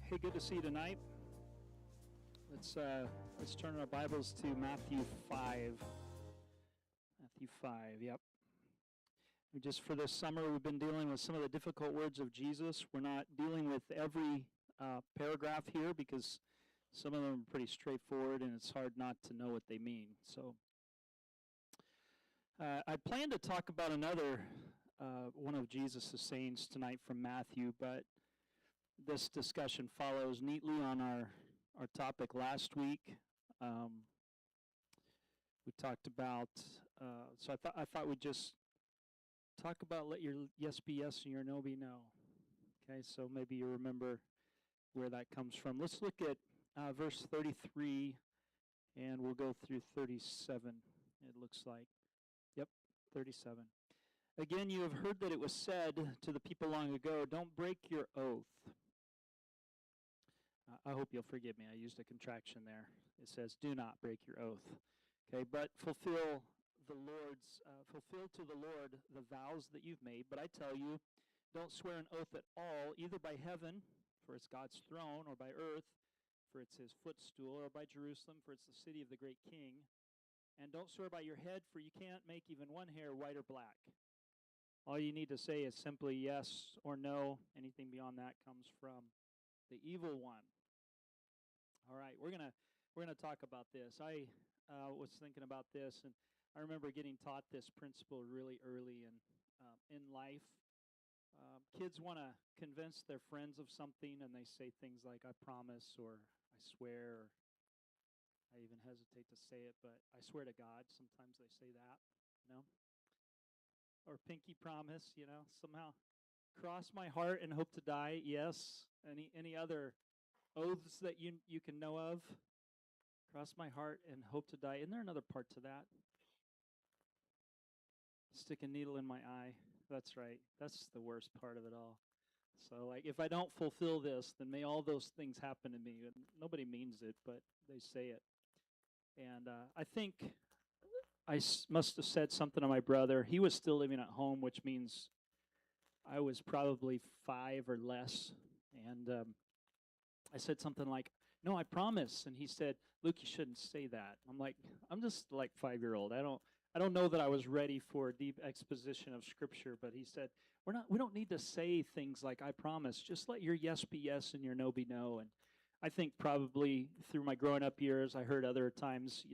Hey, good to see you tonight. Let's turn our Bibles to Matthew 5. Matthew 5, yep. Just for this summer, we've been dealing with some of the difficult words of Jesus. We're not dealing with every paragraph here because some of them are pretty straightforward and it's hard not to know what they mean. So I plan to talk about another one of Jesus' sayings tonight from Matthew, but this discussion follows neatly on our topic last week. We talked about, so I thought we'd just talk about let your yes be yes and your no be no. Okay, so maybe you remember where that comes from. Let's look at verse 33, and we'll go through 37, it looks like. Yep, 37. Again, you have heard that it was said to the people long ago, don't break your oath. I hope you'll forgive me. I used a contraction there. It says, do not break your oath. Okay, but fulfill to the Lord the vows that you've made. But I tell you, don't swear an oath at all, either by heaven, for it's God's throne, or by earth, for it's his footstool, or by Jerusalem, for it's the city of the great king. And don't swear by your head, for you can't make even one hair white or black. All you need to say is simply yes or no. Anything beyond that comes from the evil one. All right, we're gonna talk about this. I was thinking about this, and I remember getting taught this principle really early in life. Kids want to convince their friends of something, and they say things like "I promise" or "I swear." Or I even hesitate to say it, but I swear to God. Sometimes they say that, or pinky promise. Somehow cross my heart and hope to die. Yes. Any other oaths that you can know of? Cross my heart and hope to die. Isn't there another part to that? Stick a needle in my eye. That's right. That's the worst part of it all. So, like, if I don't fulfill this, then may all those things happen to me. And nobody means it, but they say it. And I think I must have said something to my brother. He was still living at home, which means I was probably 5 or less. And I said something like, no, I promise. And he said, Luke, you shouldn't say that. I'm like, I'm just like 5-year-old. I don't know that I was ready for a deep exposition of Scripture, but he said, we don't need to say things like I promise. Just let your yes be yes and your no be no. And I think probably through my growing up years, I heard other times,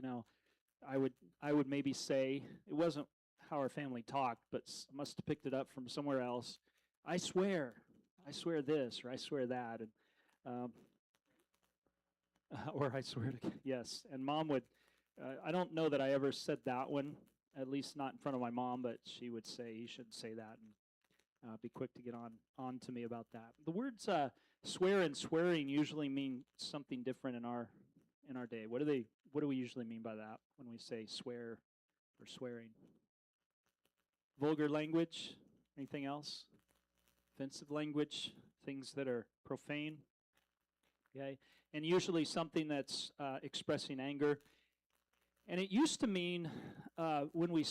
I would maybe say, it wasn't how our family talked, but I must have picked it up from somewhere else. I swear this, or I swear that. And or I swear to, yes. And Mom would, I don't know that I ever said that one, at least not in front of my mom, but she would say, you shouldn't say that, and be quick to get on to me about that. The words swear and swearing usually mean something different in our day. What do we usually mean by that when we say swear or swearing? Vulgar language? Anything else? Offensive language? Things that are profane? Okay, and usually something that's expressing anger. And it used to mean when we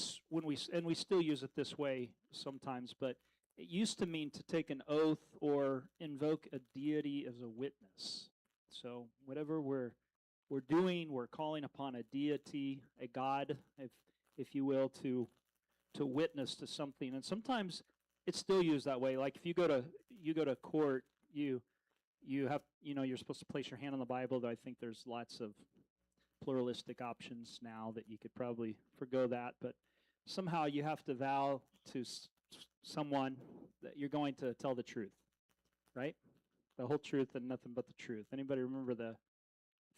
and we still use it this way sometimes, but it used to mean to take an oath or invoke a deity as a witness. So whatever we're doing, we're calling upon a deity, a god, if you will, to witness to something. And sometimes it's still used that way. Like if you go to court, you have, you're supposed to place your hand on the Bible, though I think there's lots of pluralistic options now that you could probably forgo that. But somehow you have to vow to someone that you're going to tell the truth, right? The whole truth and nothing but the truth. Anybody remember the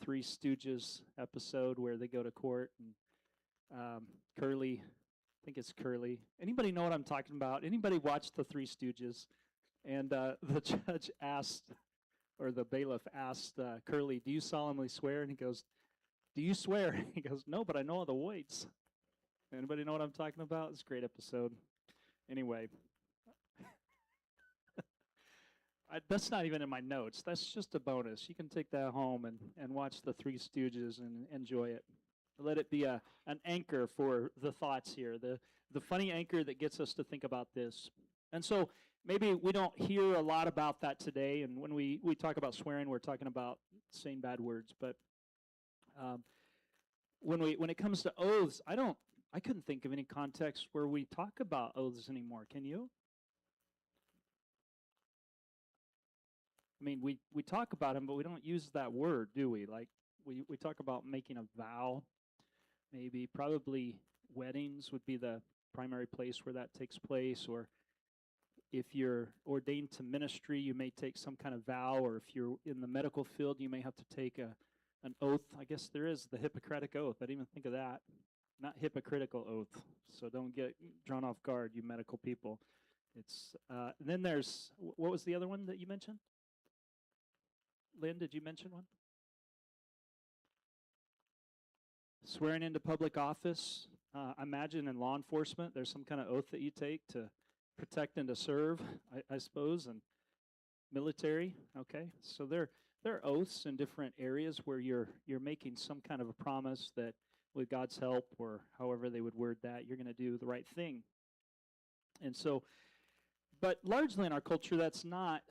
Three Stooges episode where they go to court and Curly, I think it's Curly. Anybody know what I'm talking about? Anybody watch the Three Stooges? And the judge asked, or the bailiff asked Curly, do you solemnly swear? And he goes, do you swear? He goes, no, but I know all the weights. Anybody know what I'm talking about? It's a great episode. Anyway, that's not even in my notes. That's just a bonus. You can take that home and watch the Three Stooges and enjoy it. Let it be an anchor for the thoughts here. The funny anchor that gets us to think about this. And so maybe we don't hear a lot about that today. And when we talk about swearing, we're talking about saying bad words. But um, when it comes to oaths, I couldn't think of any context where we talk about oaths anymore. Can you? I mean, we talk about them, but we don't use that word, do we? Like we talk about making a vow, maybe probably weddings would be the primary place where that takes place, or if you're ordained to ministry, you may take some kind of vow, or if you're in the medical field, you may have to take an oath. I guess there is the Hippocratic Oath. I didn't even think of that. Not hypocritical oath. So don't get drawn off guard, you medical people. It's then there's what was the other one that you mentioned? Lynn, did you mention one? Swearing into public office. I imagine in law enforcement, there's some kind of oath that you take to protect and to serve, I suppose, and military. Okay, so there are oaths in different areas where you're making some kind of a promise that with God's help, or however they would word that, you're going to do the right thing. And so, but largely in our culture, that's not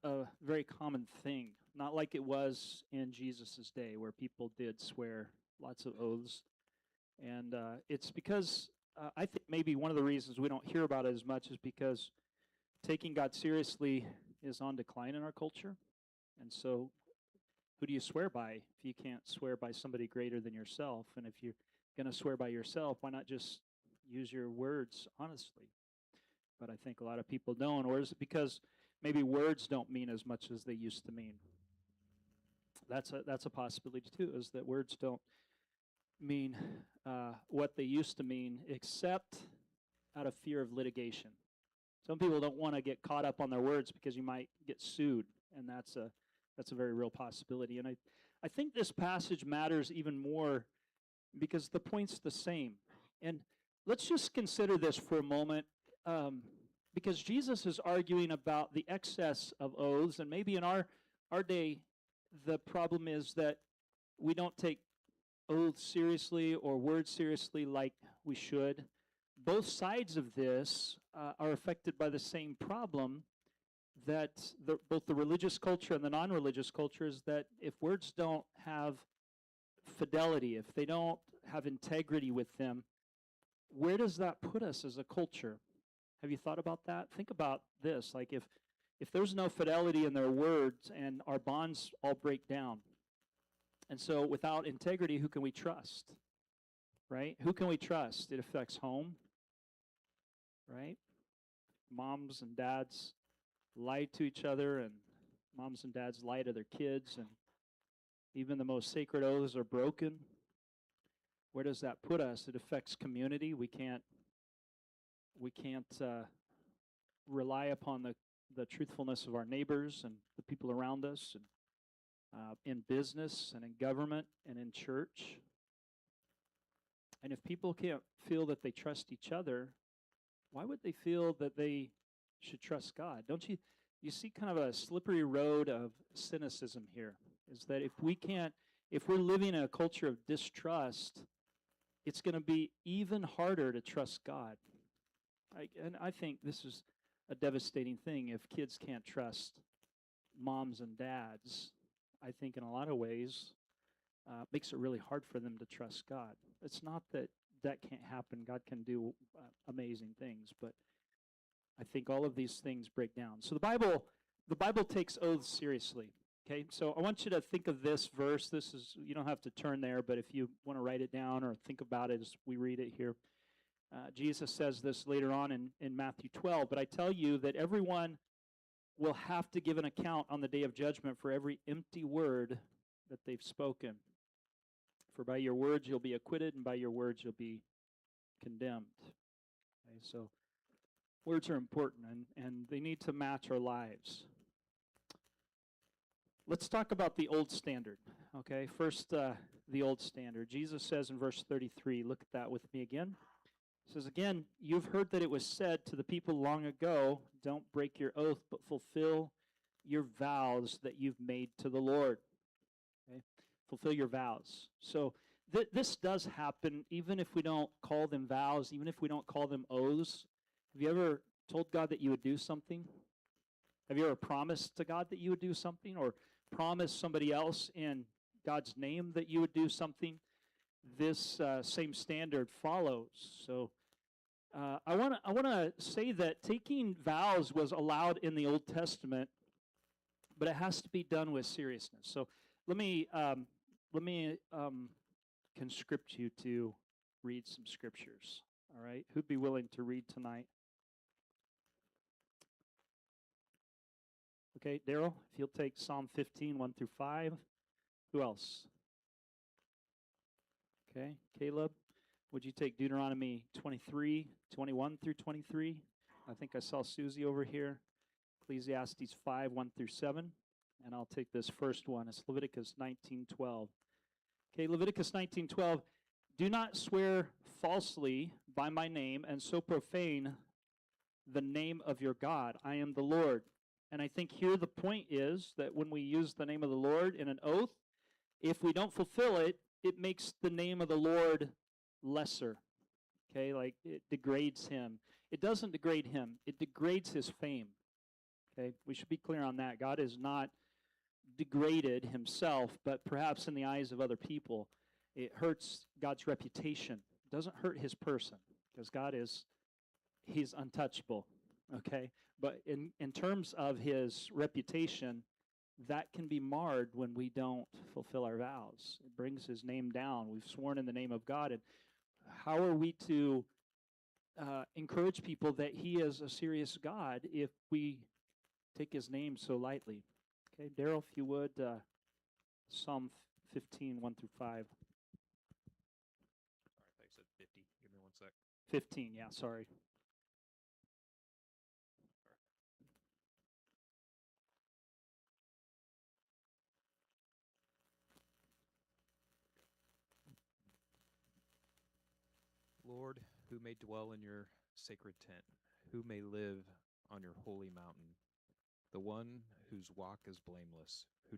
a very common thing. Not like it was in Jesus' day, where people did swear lots of oaths. And it's because I think maybe one of the reasons we don't hear about it as much is because taking God seriously is on decline in our culture. And so who do you swear by if you can't swear by somebody greater than yourself? And if you're going to swear by yourself, why not just use your words honestly? But I think a lot of people don't. Or is it because maybe words don't mean as much as they used to mean? That's a possibility too, is that words don't mean what they used to mean, except out of fear of litigation. Some people don't want to get caught up on their words because you might get sued, and that's a very real possibility. And I think this passage matters even more because the point's the same. And let's just consider this for a moment, because Jesus is arguing about the excess of oaths, and maybe in our day, the problem is that we don't take oaths seriously or words seriously like we should. Both sides of this are affected by the same problem, that both the religious culture and the non-religious culture, is that if words don't have fidelity, if they don't have integrity with them, where does that put us as a culture? Have you thought about that? Think about this. Like if there's no fidelity in their words and our bonds all break down. And so without integrity, who can we trust? Right? Who can we trust? It affects home. Right? Moms and dads lie to each other, and moms and dads lie to their kids, and even the most sacred oaths are broken. Where does that put us? It affects community. We can't rely upon the truthfulness of our neighbors and the people around us, and in business and in government and in church. And if people can't feel that they trust each other, why would they feel that they should trust God? Don't you see kind of a slippery road of cynicism here? Is that if we're living in a culture of distrust, it's going to be even harder to trust God. And I think this is a devastating thing if kids can't trust moms and dads. I think in a lot of ways makes it really hard for them to trust God. It's not that can't happen. God can do amazing things, but I think all of these things break down. So the Bible takes oaths seriously. Okay, so I want you to think of this verse. You don't have to turn there, but if you want to write it down or think about it as we read it here. Jesus says this later on in Matthew 12, but I tell you that everyone will have to give an account on the day of judgment for every empty word that they've spoken. For by your words you'll be acquitted, and by your words you'll be condemned. Okay, so words are important, and they need to match our lives. Let's talk about the old standard. Okay, first, the old standard. Jesus says in verse 33, look at that with me again. It says, again, you've heard that it was said to the people long ago, don't break your oath, but fulfill your vows that you've made to the Lord. Okay? Fulfill your vows. So this does happen even if we don't call them vows, even if we don't call them oaths. Have you ever told God that you would do something? Have you ever promised to God that you would do something, or promised somebody else in God's name that you would do something? This same standard follows. So I want to say that taking vows was allowed in the Old Testament, but it has to be done with seriousness. So let me conscript you to read some scriptures. All right, who'd be willing to read tonight? Okay, Daryl, if you'll take Psalm 15, 1 through 5. Who else? Okay, Caleb, would you take Deuteronomy 23, 21 through 23? I think I saw Susie over here. Ecclesiastes 5, 1 through 7. And I'll take this first one. It's Leviticus 19:12. Okay, Leviticus 19:12. Do not swear falsely by my name and so profane the name of your God. I am the Lord. And I think here the point is that when we use the name of the Lord in an oath, if we don't fulfill it, it makes the name of the Lord lesser. Okay, like it degrades him. It doesn't degrade him, it degrades his fame. Okay, we should be clear on that. God is not degraded himself, but perhaps in the eyes of other people, it hurts God's reputation. It doesn't hurt his person, because God is, he's untouchable. Okay, but in terms of his reputation, that can be marred when we don't fulfill our vows. It brings his name down. We've sworn in the name of God, and how are we to encourage people that he is a serious God if we take his name so lightly? Okay, Daryl, if you would, Psalm 15, 1 through 5. Sorry, I thought you said 50. Give me 1 sec. 15, yeah, sorry. Lord, who may dwell in your sacred tent, who may live on your holy mountain, the one whose walk is blameless, who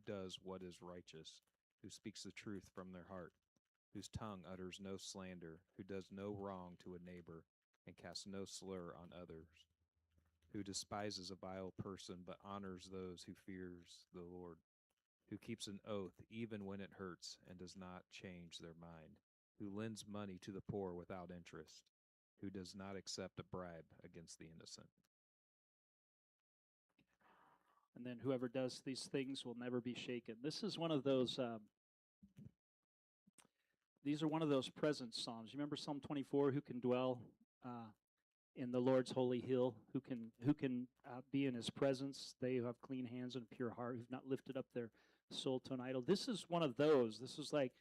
does what is righteous, who speaks the truth from their heart, whose tongue utters no slander, who does no wrong to a neighbor, and casts no slur on others, who despises a vile person but honors those who fears the Lord, who keeps an oath even when it hurts and does not change their mind, who lends money to the poor without interest, who does not accept a bribe against the innocent. And then whoever does these things will never be shaken. This is one of those, these are one of those presence psalms. You remember Psalm 24, who can dwell in the Lord's holy hill, who can be in his presence? They who have clean hands and a pure heart, who've not lifted up their soul to an idol. This is one of those. This is like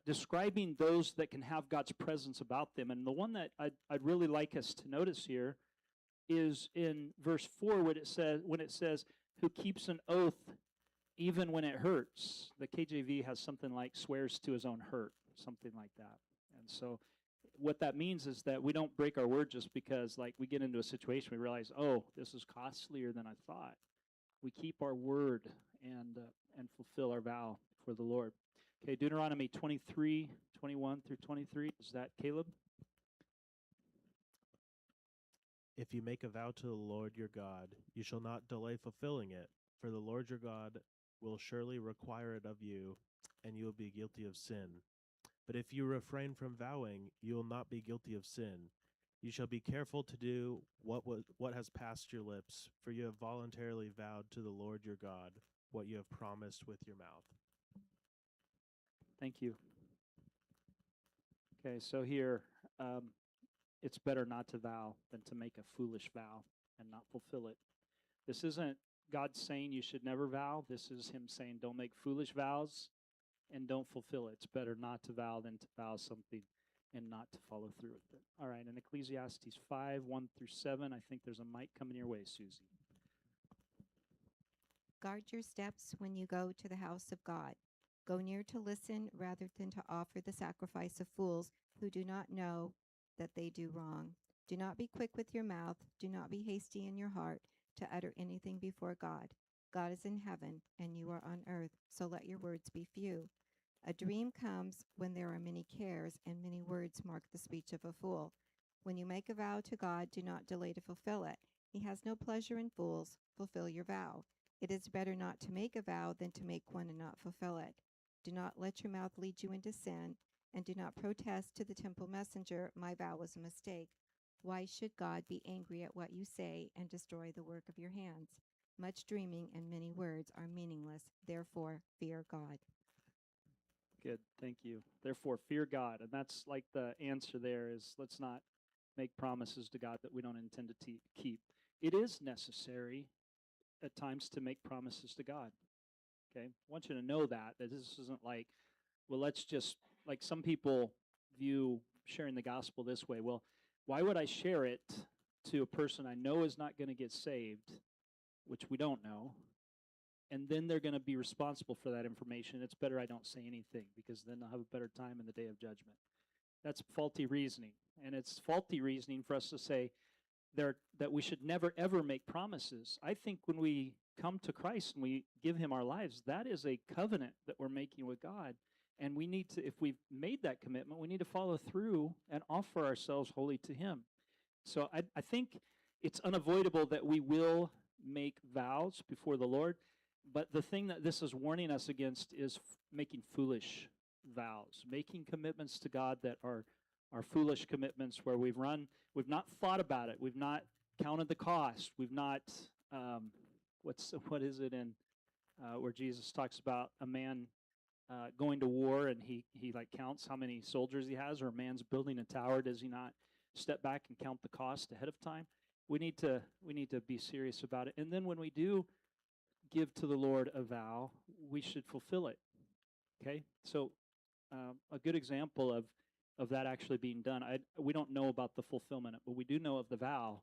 describing those that can have God's presence about them. And the one that I'd really like us to notice here is in verse 4 when it says, who keeps an oath even when it hurts. The KJV has something like swears to his own hurt, something like that. And so what that means is that we don't break our word just because, like, we get into a situation, we realize, oh, this is costlier than I thought. We keep our word and fulfill our vow for the Lord. Okay, Deuteronomy 23, 21 through 23. Is that Caleb? If you make a vow to the Lord your God, you shall not delay fulfilling it, for the Lord your God will surely require it of you, and you will be guilty of sin. But if you refrain from vowing, you will not be guilty of sin. You shall be careful to do what has passed your lips, for you have voluntarily vowed to the Lord your God what you have promised with your mouth. Thank you. Okay, so here, it's better not to vow than to make a foolish vow and not fulfill it. This isn't God saying you should never vow. This is him saying don't make foolish vows and don't fulfill it. It's better not to vow than to vow something and not to follow through with it. All right, in Ecclesiastes 5, 1 through 7, I think there's a mic coming your way, Susie. Guard your steps when you go to the house of God. Go near to listen rather than to offer the sacrifice of fools who do not know that they do wrong. Do not be quick with your mouth. Do not be hasty in your heart to utter anything before God. God is in heaven, and you are on earth, so let your words be few. A dream comes when there are many cares, and many words mark the speech of a fool. When you make a vow to God, do not delay to fulfill it. He has no pleasure in fools. Fulfill your vow. It is better not to make a vow than to make one and not fulfill it. Do not let your mouth lead you into sin, and do not protest to the temple messenger, my vow was a mistake. Why should God be angry at what you say and destroy the work of your hands? Much dreaming and many words are meaningless. Therefore, fear God. Good. Thank you. Therefore, fear God. And that's like the answer there is let's not make promises to God that we don't intend to keep. It is necessary at times to make promises to God. Okay? I want you to know that this isn't like, well, let's just, like some people view sharing the gospel this way. Well, why would I share it to a person I know is not going to get saved, which we don't know, and then they're going to be responsible for that information? It's better I don't say anything because then I'll have a better time in the day of judgment. That's faulty reasoning. And it's faulty reasoning for us to say that we should never, ever make promises. I think when we come to Christ and we give him our lives, that is a covenant that we're making with God. And we need to, if we've made that commitment, we need to follow through and offer ourselves wholly to him. So I think it's unavoidable that we will make vows before the Lord. But the thing that this is warning us against is making foolish vows, making commitments to God that are foolish commitments where we've not thought about it, we've not counted the cost, we've not, what is it in where Jesus talks about a man going to war and he like counts how many soldiers he has, or a man's building a tower, does he not step back and count the cost ahead of time? We need to be serious about it. And then when we do give to the Lord a vow, we should fulfill it. Okay? So a good example of that actually being done, we don't know about the fulfillment, but we do know of the vow,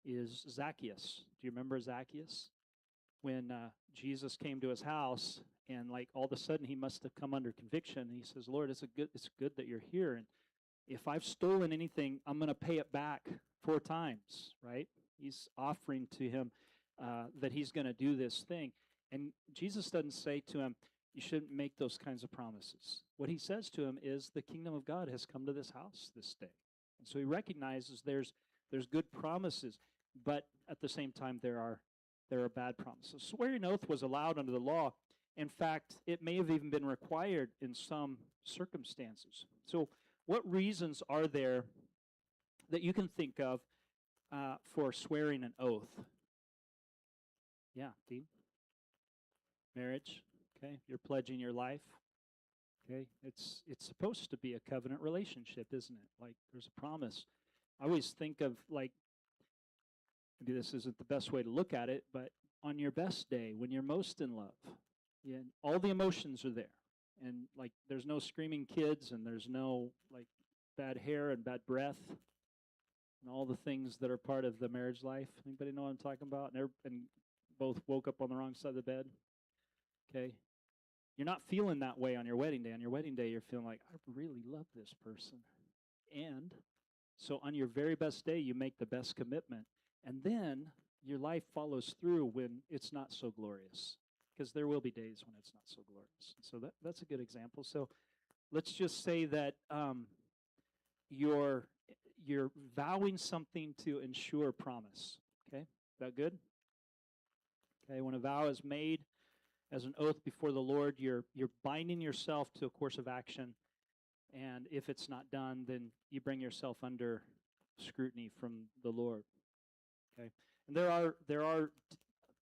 is Zacchaeus. Do you remember Zacchaeus? When Jesus came to his house, and like all of a sudden he must have come under conviction. He says, Lord, it's good that you're here, and if I've stolen anything, I'm going to pay it back 4 times, right? He's offering to him that he's going to do this thing. And Jesus doesn't say to him, you shouldn't make those kinds of promises. What he says to him is, the kingdom of God has come to this house this day. And so he recognizes there's good promises, but at the same time there are bad promises. Swearing oath was allowed under the law. In fact, it may have even been required in some circumstances. So what reasons are there that you can think of for swearing an oath? Yeah, Dean? Marriage. Okay, you're pledging your life. Okay, it's supposed to be a covenant relationship, isn't it? Like there's a promise. I always think of, like, maybe this isn't the best way to look at it, but on your best day, when you're most in love, all the emotions are there. And like there's no screaming kids, and there's no like bad hair and bad breath and all the things that are part of the marriage life. Anybody know what I'm talking about? And both woke up on the wrong side of the bed. Okay. You're not feeling that way on your wedding day. On your wedding day, you're feeling like, I really love this person. And so on your very best day, you make the best commitment. And then your life follows through when it's not so glorious. Because there will be days when it's not so glorious. So that's a good example. So let's just say that you're vowing something to ensure promise. Okay? Is that good? Okay, when a vow is made as an oath before the Lord, you're binding yourself to a course of action, and if it's not done, then you bring yourself under scrutiny from the Lord. Okay, and there are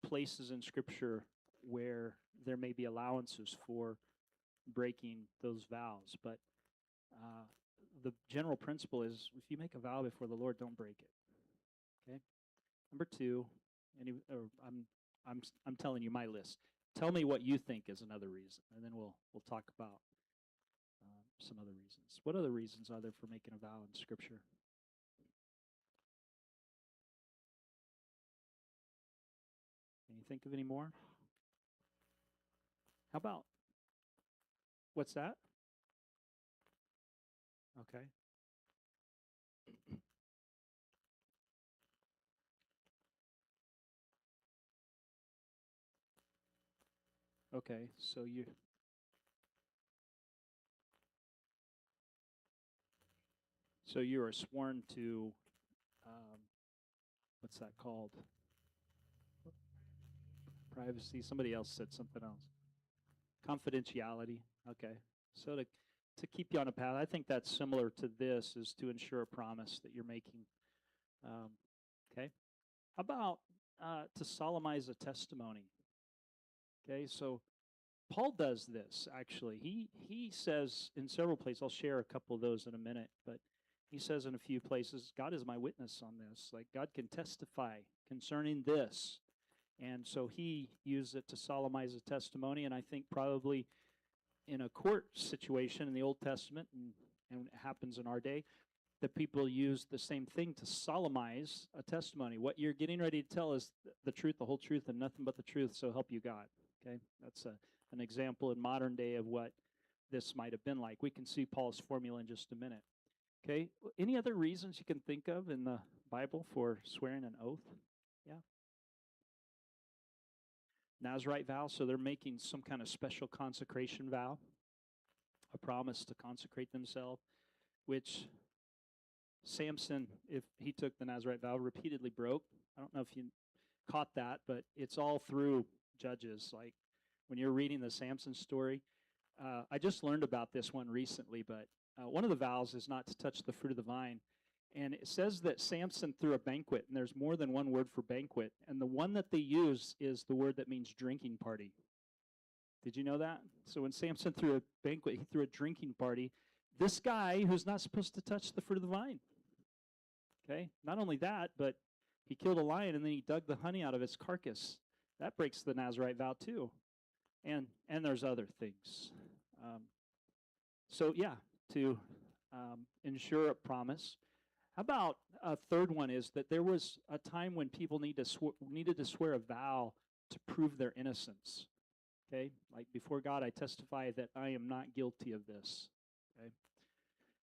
places in Scripture where there may be allowances for breaking those vows, but the general principle is, if you make a vow before the Lord, don't break it. Okay. Number 2, I'm telling you my list. Tell me what you think is another reason, and then we'll talk about some other reasons. What other reasons are there for making a vow in Scripture? Can you think of any more? How about, what's that? Okay. Okay, so So you are sworn to, what's that called? Privacy. Somebody else said something else. Confidentiality. Okay. So to keep you on a path, I think that's similar to this, is to ensure a promise that you're making. Okay. How about to solemnize a testimony? Okay, so Paul does this, actually. He says in several places, I'll share a couple of those in a minute, but he says in a few places, God is my witness on this. Like, God can testify concerning this. And so he used it to solemnize a testimony, and I think probably in a court situation in the Old Testament, and it happens in our day, that people use the same thing to solemnize a testimony. What you're getting ready to tell is the truth, the whole truth, and nothing but the truth, so help you God. Okay, that's an example in modern day of what this might have been like. We can see Paul's formula in just a minute. Okay, any other reasons you can think of in the Bible for swearing an oath? Yeah. Nazirite vow, so they're making some kind of special consecration vow, a promise to consecrate themselves, which Samson, if he took the Nazirite vow, repeatedly broke. I don't know if you caught that, but it's all through Judges. Like when you're reading the Samson story, I just learned about this one recently, but one of the vows is not to touch the fruit of the vine. And it says that Samson threw a banquet, and there's more than one word for banquet. And the one that they use is the word that means drinking party. Did you know that? So when Samson threw a banquet, he threw a drinking party. This guy who's not supposed to touch the fruit of the vine. Okay? Not only that, but he killed a lion, and then he dug the honey out of its carcass. That breaks the Nazirite vow too. And there's other things. So yeah, to ensure a promise. How about a third one is that there was a time when people needed to swear a vow to prove their innocence. Okay? Like, before God, I testify that I am not guilty of this. Okay?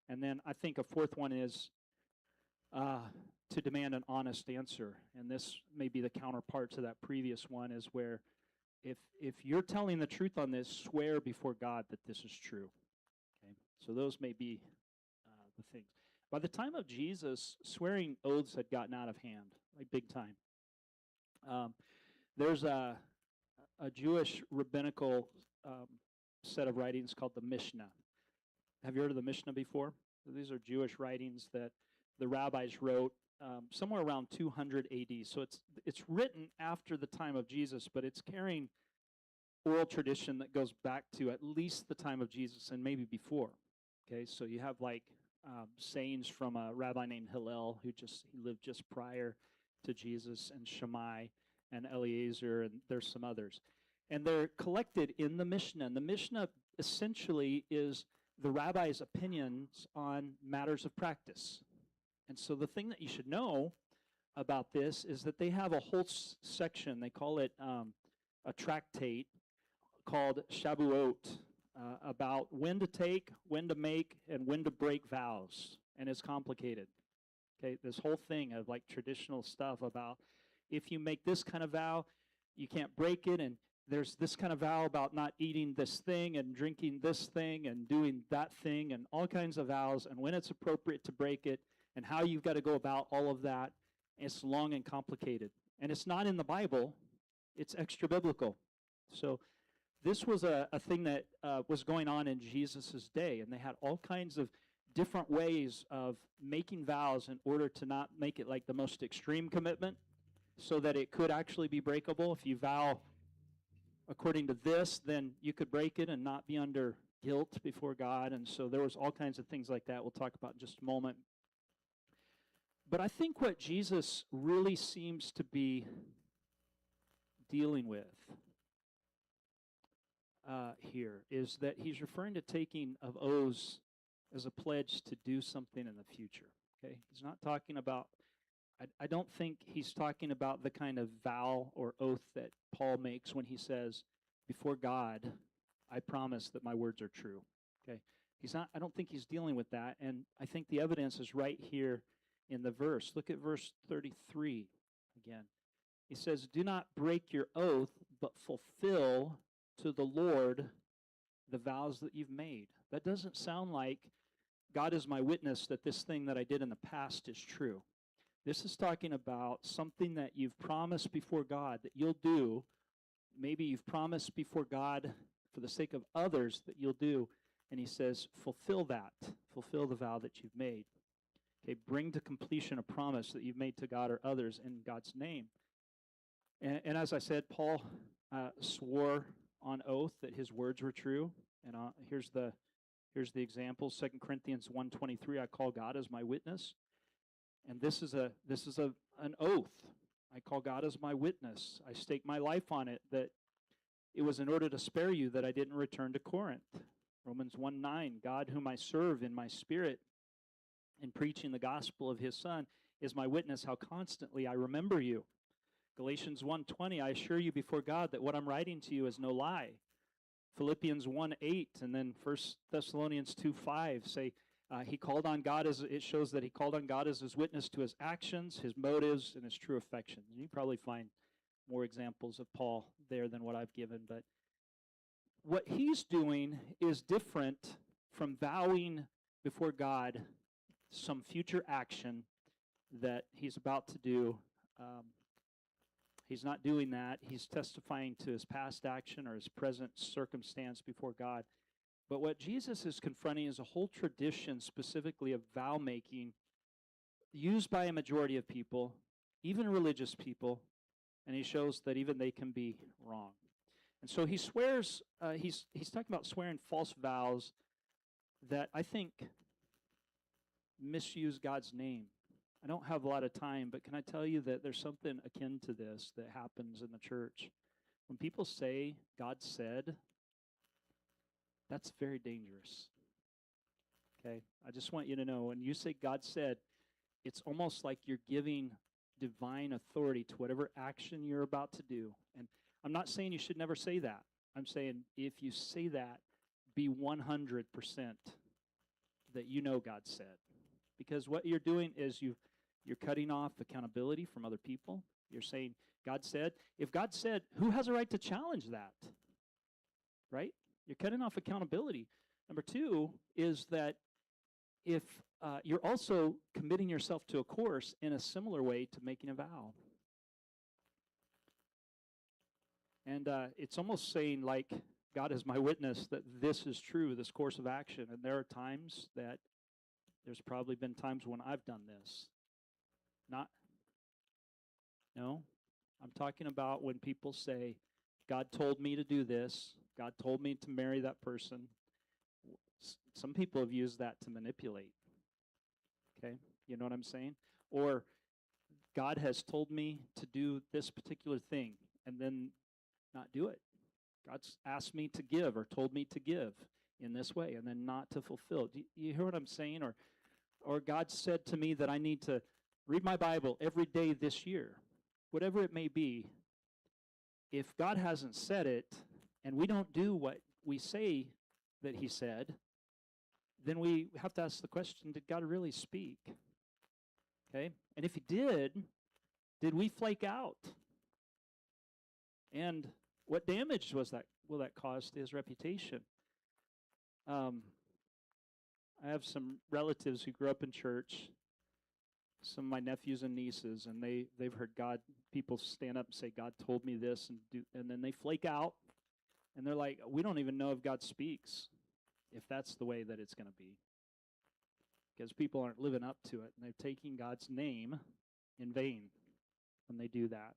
And then I think a fourth one is to demand an honest answer. And this may be the counterpart to that previous one, is where if you're telling the truth on this, swear before God that this is true. Okay? So those may be the things. By the time of Jesus, swearing oaths had gotten out of hand, like big time. There's a Jewish rabbinical set of writings called the Mishnah. Have you heard of the Mishnah before? These are Jewish writings that the rabbis wrote somewhere around 200 AD. So it's written after the time of Jesus, but it's carrying oral tradition that goes back to at least the time of Jesus and maybe before. Okay, so you have like sayings from a rabbi named Hillel, who lived just prior to Jesus, and Shammai and Eliezer, and there's some others. And they're collected in the Mishnah. And the Mishnah essentially is the rabbi's opinions on matters of practice. And so the thing that you should know about this is that they have a whole section, they call it a tractate called Shavuot, about when to take, when to make, and when to break vows. And it's complicated. Okay, this whole thing of like traditional stuff about if you make this kind of vow, you can't break it, and there's this kind of vow about not eating this thing and drinking this thing and doing that thing, and all kinds of vows, and when it's appropriate to break it, and how you've got to go about all of that. It's long and complicated. And it's not in the Bible. It's extra biblical. So this was a thing that was going on in Jesus' day, and they had all kinds of different ways of making vows in order to not make it like the most extreme commitment, so that it could actually be breakable. If you vow according to this, then you could break it and not be under guilt before God. And so there was all kinds of things like that we'll talk about in just a moment. But I think what Jesus really seems to be dealing with here is that he's referring to taking of oaths as a pledge to do something in the future. Okay, he's not talking about, I don't think he's talking about the kind of vow or oath that Paul makes when he says, before God, I promise that my words are true. Okay, I don't think he's dealing with that, and I think the evidence is right here in the verse. Look at verse 33 again. He says, do not break your oath, but fulfill to the Lord the vows that you've made. That doesn't sound like God is my witness that this thing that I did in the past is true. This is talking about something that you've promised before God that you'll do. Maybe you've promised before God for the sake of others that you'll do. And he says, fulfill that. Fulfill the vow that you've made. Okay, bring to completion a promise that you've made to God or others in God's name. And as I said, Paul swore on oath that his words were true. And here's the example: 2 Corinthians 1:23. I call God as my witness, and this is an oath. I call God as my witness. I stake my life on it that it was in order to spare you that I didn't return to Corinth. Romans 1:9. God, whom I serve in my spirit in preaching the gospel of his Son, is my witness how constantly I remember you. Galatians 1:20, I assure you before God that what I'm writing to you is no lie. Philippians 1:8, and then 1 Thessalonians 2:5 say he called on God it shows that he called on God as his witness to his actions, his motives, and his true affections. And you probably find more examples of Paul there than what I've given, but what he's doing is different from vowing before God some future action that he's about to do. He's not doing that. He's testifying to his past action or his present circumstance before God. But what Jesus is confronting is a whole tradition, specifically of vow making, used by a majority of people, even religious people, and he shows that even they can be wrong. And so he swears, he's talking about swearing false vows that I think misuse God's name. I don't have a lot of time, but can I tell you that there's something akin to this that happens in the church? When people say God said, that's very dangerous. Okay? I just want you to know, when you say God said, it's almost like you're giving divine authority to whatever action you're about to do. And I'm not saying you should never say that. I'm saying if you say that, be 100% that you know God said. Because what you're doing is you're cutting off accountability from other people. You're saying, God said. If God said, who has a right to challenge that? Right? You're cutting off accountability. Number two is that if you're also committing yourself to a course in a similar way to making a vow. And it's almost saying, like, God is my witness that this is true, this course of action. And there are times that there's probably been times when I've done this. No, I'm talking about when people say, God told me to do this. God told me to marry that person. Some people have used that to manipulate. Okay, you know what I'm saying? Or God has told me to do this particular thing and then not do it. God's asked me to give or told me to give in this way and then not to fulfill. Do you hear what I'm saying? Or God said to me that I need to read my Bible every day this year. Whatever it may be, if God hasn't said it and we don't do what we say that he said, then we have to ask the question, did God really speak? Okay? And if he did we flake out? And what damage will that cause to his reputation? I have some relatives who grew up in church, some of my nephews and nieces, and they've heard people stand up and say, God told me this, and then they flake out, and they're like, we don't even know if God speaks, if that's the way that it's going to be. Because people aren't living up to it, and they're taking God's name in vain when they do that.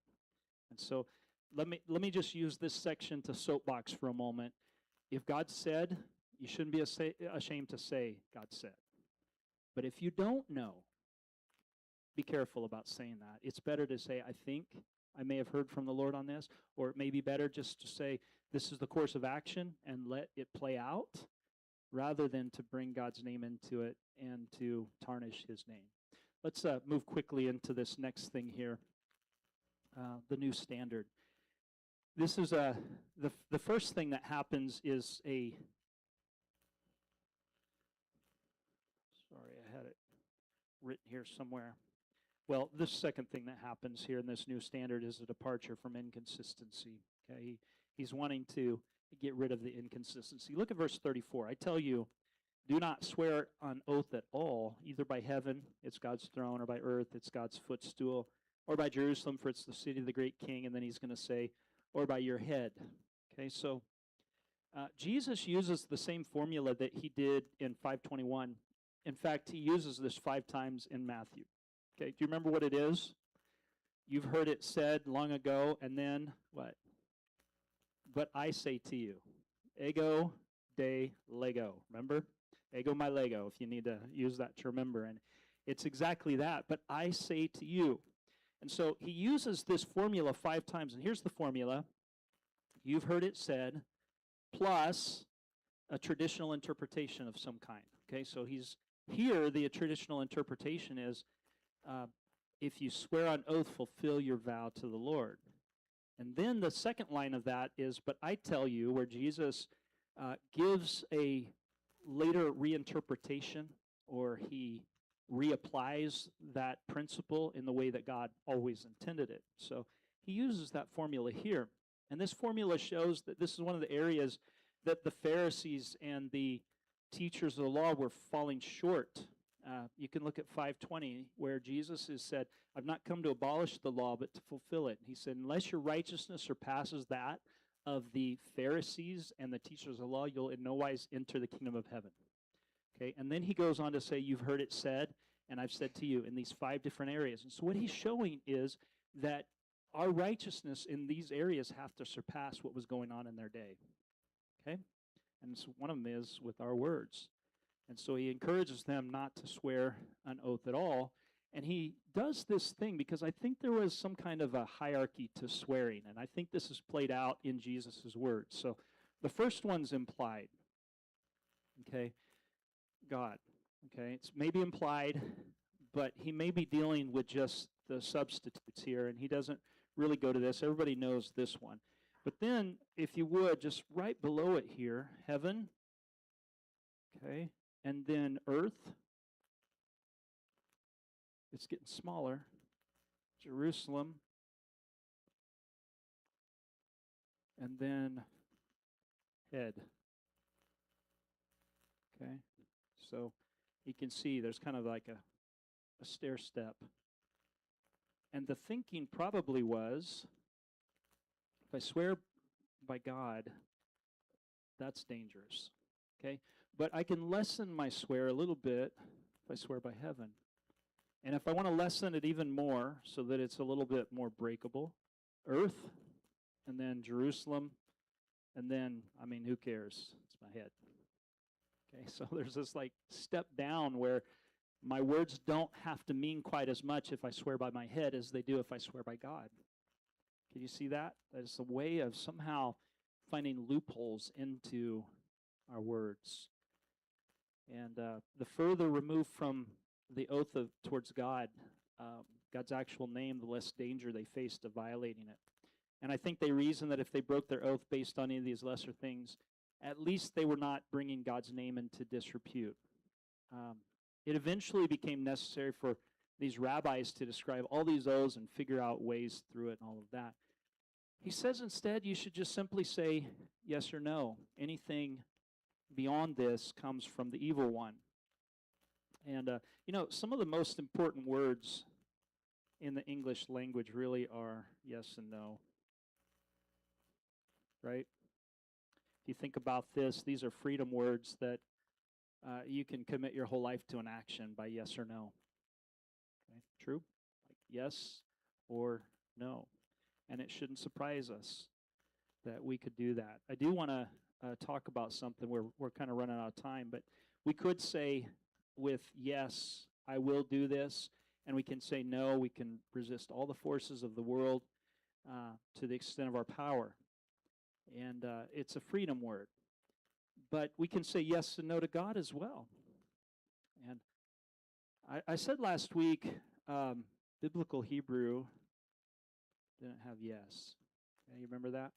And so let me just use this section to soapbox for a moment. If God said, you shouldn't be ashamed to say God said. But if you don't know, be careful about saying that. It's better to say, I think I may have heard from the Lord on this, or it may be better just to say, this is the course of action and let it play out, rather than to bring God's name into it and to tarnish his name. Let's move quickly into this next thing here, the new standard. This is the first thing that happens is sorry, I had it written here somewhere. Well, this second thing that happens here in this new standard is a departure from inconsistency. Okay, he's wanting to get rid of the inconsistency. Look at verse 34. I tell you, do not swear on oath at all, either by heaven, it's God's throne, or by earth, it's God's footstool, or by Jerusalem, for it's the city of the great king. And then he's going to say, or by your head. Okay, so Jesus uses the same formula that he did in 5:21. In fact, he uses this 5 times in Matthew. Okay, do you remember what it is? You've heard it said long ago, and then what? But I say to you, ego de lego. Remember? Ego my lego, if you need to use that to remember. And it's exactly that. But I say to you. And so he uses this formula 5 times. And here's the formula. You've heard it said, plus a traditional interpretation of some kind. Okay, so he's here, the traditional interpretation is, if you swear on oath, fulfill your vow to the Lord. And then the second line of that is, but I tell you, where Jesus gives a later reinterpretation, or he reapplies that principle in the way that God always intended it. So he uses that formula here. And this formula shows that this is one of the areas that the Pharisees and the teachers of the law were falling short. You can look at 5:20, where Jesus has said, I've not come to abolish the law, but to fulfill it. He said, unless your righteousness surpasses that of the Pharisees and the teachers of the law, you'll in no wise enter the kingdom of heaven. Okay, and then he goes on to say, you've heard it said, and I've said to you, in these 5 different areas. And so what he's showing is that our righteousness in these areas have to surpass what was going on in their day. Okay? And so one of them is with our words. And so he encourages them not to swear an oath at all. And he does this thing because I think there was some kind of a hierarchy to swearing. And I think this is played out in Jesus' words. So the first one's implied. Okay? God. Okay? It's maybe implied, but he may be dealing with just the substitutes here, and he doesn't really go to this. Everybody knows this one. But then, if you would, just right below it here, heaven, okay, and then earth. It's getting smaller. Jerusalem. And then head. Okay, so you can see there's kind of like a stair step. And the thinking probably was, if I swear by God, that's dangerous. Okay? But I can lessen my swear a little bit if I swear by heaven. And if I want to lessen it even more so that it's a little bit more breakable, earth, and then Jerusalem, and then, I mean, who cares? It's my head. Okay, so there's this like step down where my words don't have to mean quite as much if I swear by my head as they do if I swear by God. Can you see that? That is a way of somehow finding loopholes into our words. And the further removed from the oath towards God, God's actual name, the less danger they faced of violating it. And I think they reasoned that if they broke their oath based on any of these lesser things, at least they were not bringing God's name into disrepute. It eventually became necessary for these rabbis to describe all these oaths and figure out ways through it and all of that. He says instead you should just simply say yes or no. Anything beyond this comes from the evil one. And, some of the most important words in the English language really are yes and no. Right? If you think about this, these are freedom words that you can commit your whole life to an action by yes or no. Okay, true? Like yes or no. And it shouldn't surprise us that we could do that. I do want to talk about something where we're kind of running out of time, but we could say with yes, I will do this, and we can say no, we can resist all the forces of the world to the extent of our power. And it's a freedom word. But we can say yes and no to God as well. And I said last week, biblical Hebrew didn't have yes. Okay, you remember that?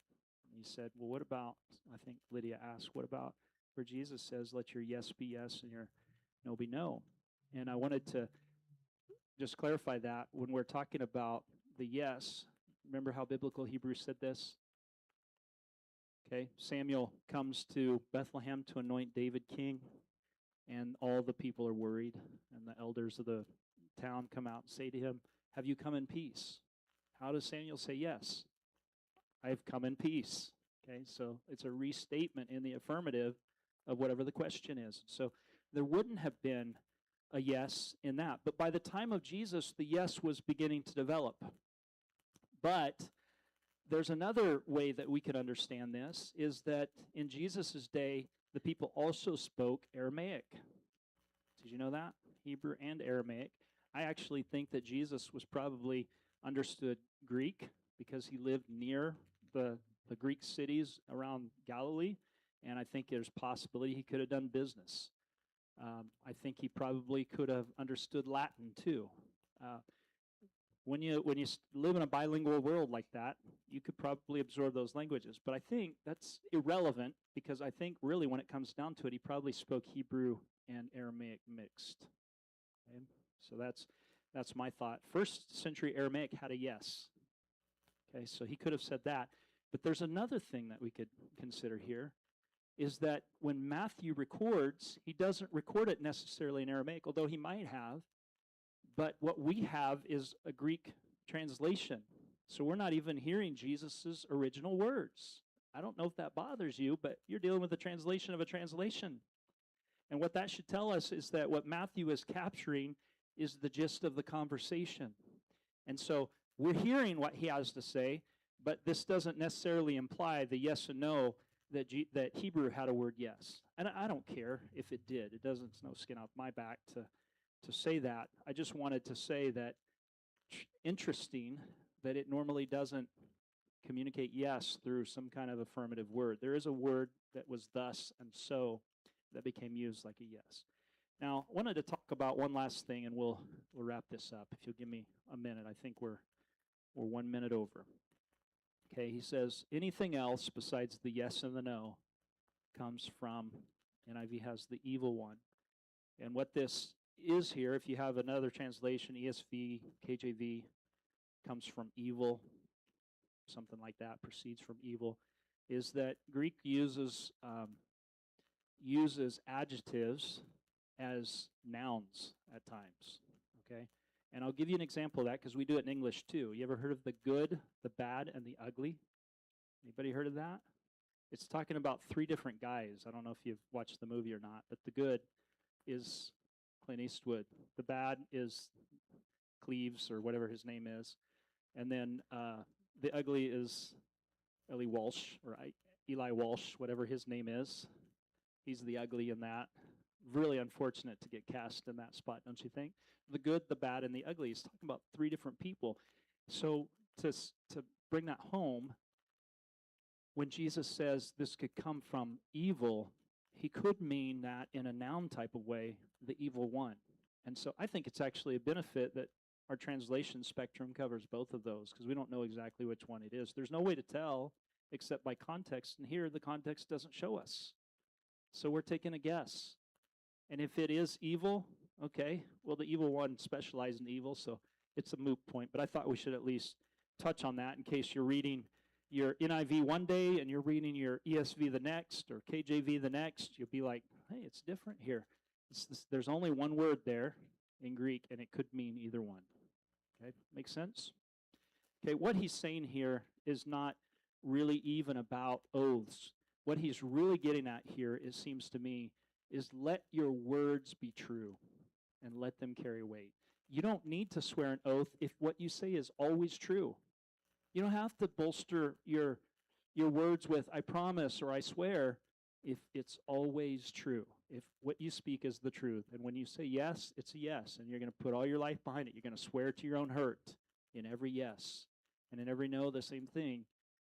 And you said, well, what about, I think Lydia asked, what about where Jesus says, let your yes be yes and your no be no? And I wanted to just clarify that when we're talking about the yes, remember how biblical Hebrew said this? Okay, Samuel comes to Bethlehem to anoint David king. and all the people are worried, and the elders of the town come out and say to him, "Have you come in peace?" How does Samuel say, "Yes, I've come in peace"? Okay, so it's a restatement in the affirmative of whatever the question is. So there wouldn't have been a yes in that. But by the time of Jesus, the yes was beginning to develop. But there's another way that we can understand this, is that in Jesus' day, the people also spoke Aramaic. Did you know that? Hebrew and Aramaic. I actually think that Jesus was probably understood Greek because he lived near the Greek cities around Galilee, and I think there's possibility he could have done business. I think he probably could have understood Latin too. When you live in a bilingual world like that, you could probably absorb those languages. But I think that's irrelevant, because I think really when it comes down to it, he probably spoke Hebrew and Aramaic mixed. Okay? So that's my thought. First century Aramaic had a yes. Okay, so he could have said that. But there's another thing that we could consider here, is that when Matthew records, he doesn't record it necessarily in Aramaic, although he might have. But what we have is a Greek translation. So we're not even hearing Jesus' original words. I don't know if that bothers you, but you're dealing with a translation of a translation. And what that should tell us is that what Matthew is capturing is the gist of the conversation. And so we're hearing what he has to say, but this doesn't necessarily imply the yes and no that Hebrew had a word yes. And I don't care if it did. It doesn't, it's no skin off my back to say that. I just wanted to say that interesting that it normally doesn't communicate yes through some kind of affirmative word. There is a word that was thus and so that became used like a yes. Now, I wanted to talk about one last thing, and we'll wrap this up. If you'll give me a minute, I think we're 1 minute over. Okay, he says, anything else besides the yes and the no comes from, NIV has the evil one. And what this is here, if you have another translation, ESV, KJV, comes from evil, something like that, proceeds from evil, is that Greek uses adjectives as nouns at times, okay? And I'll give you an example of that because we do it in English too. You ever heard of the good, the bad, and the ugly? Anybody heard of that? It's talking about 3 different guys. I don't know if you've watched the movie or not, but the good is Clint Eastwood. The bad is Cleves, or whatever his name is. And then the ugly is Eli Walsh, or Eli Walsh, whatever his name is. He's the ugly in that. Really unfortunate to get cast in that spot, don't you think? The good, the bad, and the ugly. He's talking about 3 different people. So to bring that home, when Jesus says this could come from evil, he could mean that in a noun type of way, the evil one. And so I think it's actually a benefit that our translation spectrum covers both of those, because we don't know exactly which one it is. There's no way to tell except by context, and here the context doesn't show us. So we're taking a guess. And if it is evil, okay, well, the evil one specializes in evil, so it's a moot point. But I thought we should at least touch on that in case you're reading your NIV one day and you're reading your ESV the next, or KJV the next. You'll be like, hey, it's different here. There's only one word there in Greek, and it could mean either one. Okay, make sense? Okay, what he's saying here is not really even about oaths. What he's really getting at here, it seems to me, is let your words be true and let them carry weight. You don't need to swear an oath if what you say is always true. You don't have to bolster your words with I promise or I swear if it's always true. If what you speak is the truth. And when you say yes, it's a yes. And you're going to put all your life behind it. You're going to swear to your own hurt in every yes. And in every no, the same thing.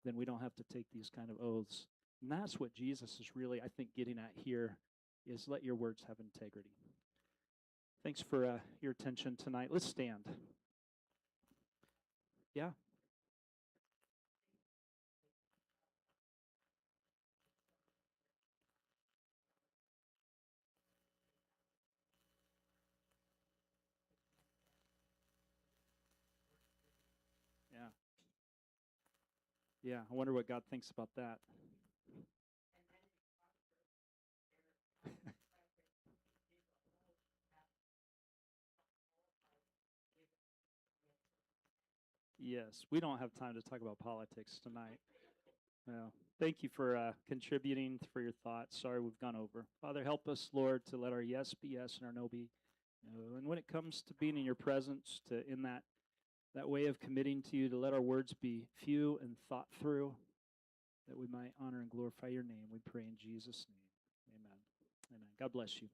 Then we don't have to take these kind of oaths. And that's what Jesus is really, I think, getting at here, is let your words have integrity. Thanks for your attention tonight. Let's stand. Yeah. Yeah. Yeah, I wonder what God thinks about that. Yes, we don't have time to talk about politics tonight. Well, thank you for contributing, for your thoughts. Sorry we've gone over. Father, help us, Lord, to let our yes be yes and our no be no. And when it comes to being in your presence, to in that way of committing to you, to let our words be few and thought through, that we might honor and glorify your name. We pray in Jesus' name. Amen. Amen. God bless you.